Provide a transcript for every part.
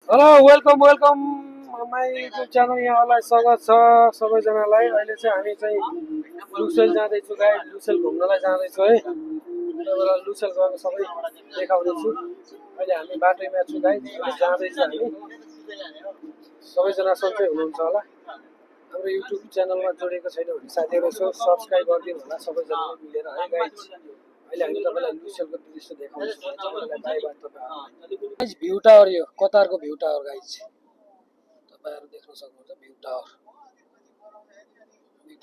Hello welcome my YouTube channel यहाँलाई स्वागत छ सबैजनालाई। अहिले चाहिँ हामी चाहिँ लुसेल जाँदैछु गाइस, लुसेल घुम्नलाई जाँदैछु है। त्यहाँबाट लुसेल गएको सबै देखाउँदैछु। अहिले हामी बाटोमा छु गाइस, जाँदैछु हामी। सबैजना सन्चै हुनुहुन्छ होला। हाम्रो युट्युब च्यानलमा जोडेको छैन भने साथीहरु यसो सब्स्क्राइब गरिदिनु होला सबैजना मिलेर है गाइस। अहिले हामी तपाईलाई लुसेलको दृश्य देखाउँछौँ। बाइ बाइ तपाईहरुलाई। गाइस भ्यू टावर, यो कतारको भ्यू टावर गाइस, तपाईहरु देख्न सक्नुहुन्छ। भ्यू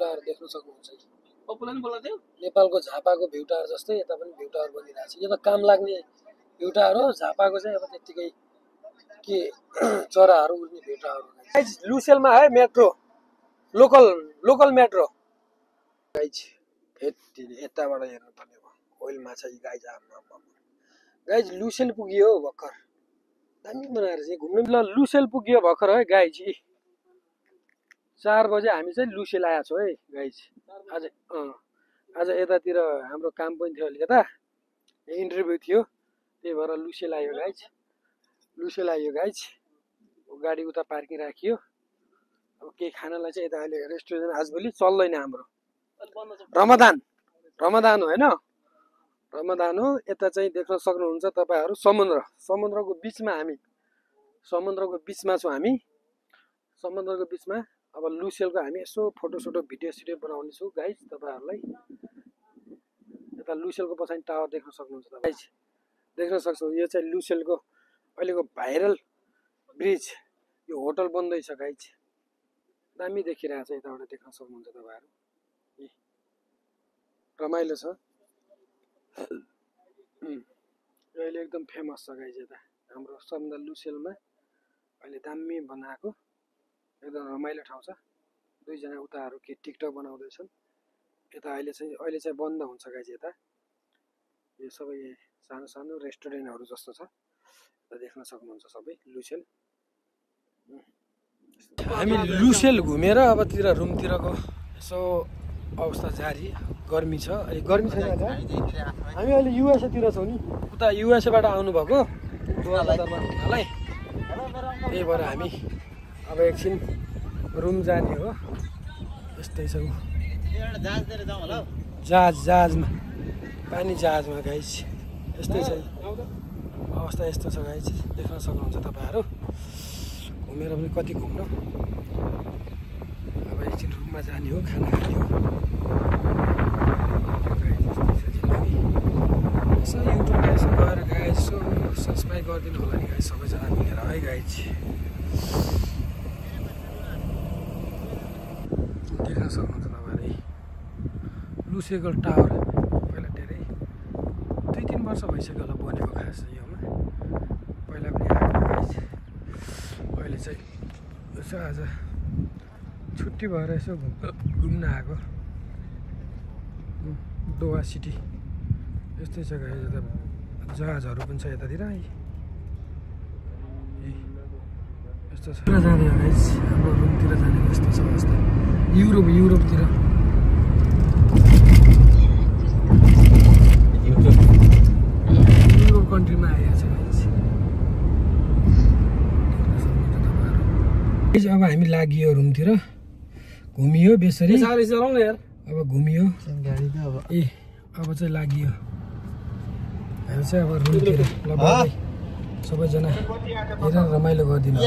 टावर देख्न सक्नुहुन्छ। पपुलरले बोल्दै थियो नेपालको झापाको भ्यू टावर जस्तै यता पनि भ्यू टावर बनिरहेछ। यो त काम लाग्ने भ्यू टावर हो। झापाको चाहिँ अब त्यतिकै के चराहरु उड्ने भ्यू टावर हो गाइस। लुसेलमा है मेट्रो, लोकल मेट्रो गाइस। यताबाट हेर्नु पर्ने हो ओइल माछा यी गाइस। गाइस लुसेल पुग्यो हो भर्खर, दामी बनाएर चाहिँ घुम्नु। ल लुसेल पुग्यो भर्खर है गाइस। 4 बजे हामी चाहिँ लुसेल आएको छौँ है गाइस। आज यतातिर हाम्रो काम पनि थियो अलिकता, इन्टरभ्यू थियो, त्यही भएर लुसेल आयो गाइस। गाडी उता पार्किङ राखियो। अब केही खानालाई चाहिँ यता अहिले रेस्टुरेन्ट आजभोलि चल्दैन हाम्रो। रमदान हो हैन, रमदान हो। यता चाहिँ देख्न सक्नुहुन्छ तपाईहरु समुद्रको बीचमा हामी, समुद्रको बीचमा छौँ हामी। समुद्रको बीचमा अब लुसेलको हामी यसो फोटो भिडियो बनाउने छु गाइस तपाईहरुलाई। यता लुसेलको पछाडि टावर देख्न सक्नुहुन्छ गाइस, देख्न सक्छौ। यो चाहिँ लुसेलको अहिलेको भाइरल ब्रिज, यो होटल बन्दैछ गाइस। दामी देखिरहेछ, यताबाट देख्न सक्नुहुन्छ तपाईहरु। रमाइलो छ। अहिले एकदम फेमस छ गाइस यता हाम्रो समुद्र लुसेलमा। अहिले दामी बनाएको एकदम रमाइलो ठाउँ छ। दुईजना उताहरु के टिकटक बनाउँदैछन्। यता अहिले चाहिँ बन्द हुन्छ गाइस। यता यो सबै सानो रेस्टुरेन्टहरु जस्तो छ। यता देख्न सक्नुहुन्छ सबै लुसेल। हामी लुसेल घुमेर अबतिर रुमतिरको यसो अवस्था जारी। गर्मी छ, अहिले गर्मी छैन। हामी अहिले युएसए तिर छौँ नि, उता युएसए बाट आउनु भएको दोहालमा हुनलाई। त्यही भएर हामी अब एकछिन रुम जाने हो। यस्तै छ जहाजमा, पानी जहाजमा गाइस। यस्तै छ अवस्था, यस्तो छ गाइस। देख्न सक्नुहुन्छ तपाईहरु। घुमेर पनि कति घुम्नु। अब एकछिन रुममा जाने हो, खाना खाने हो। यसो युट्युबमा यसो गएर गाइस यसो सब्स्क्राइब गरिदिनु होला नि गाइस सबैजना मिलेर है गाइस। देख्न सक्नुहुन्छ तपाईहरु लुसेलको टावर। पहिला धेरै 2-3 वर्ष भइसक्यो होला बनेको खास योमा। पहिला पनि आएको गाइस। अहिले चाहिँ यसो आज छुट्टी भएर यसो घुम्न आएको। दोहा सिटी यस्तै छ गाइस। यता जहाजहरु पनि छ यतातिर। यस्तो छ जाने गाइस। हाम्रो रुमतिर जाने यस्तो छ अवस्था। युरोपतिर युरोप कन्ट्रीमा आएको छ गाइस। अब हामी लागियो रुमतिर, घुमियो बेसरी। अब घुमियो अब चाहिँ लागियो। हामी चाहिँ अब रुमतिर ल सबैजना हेरेर रमाइलो गरिदिनु।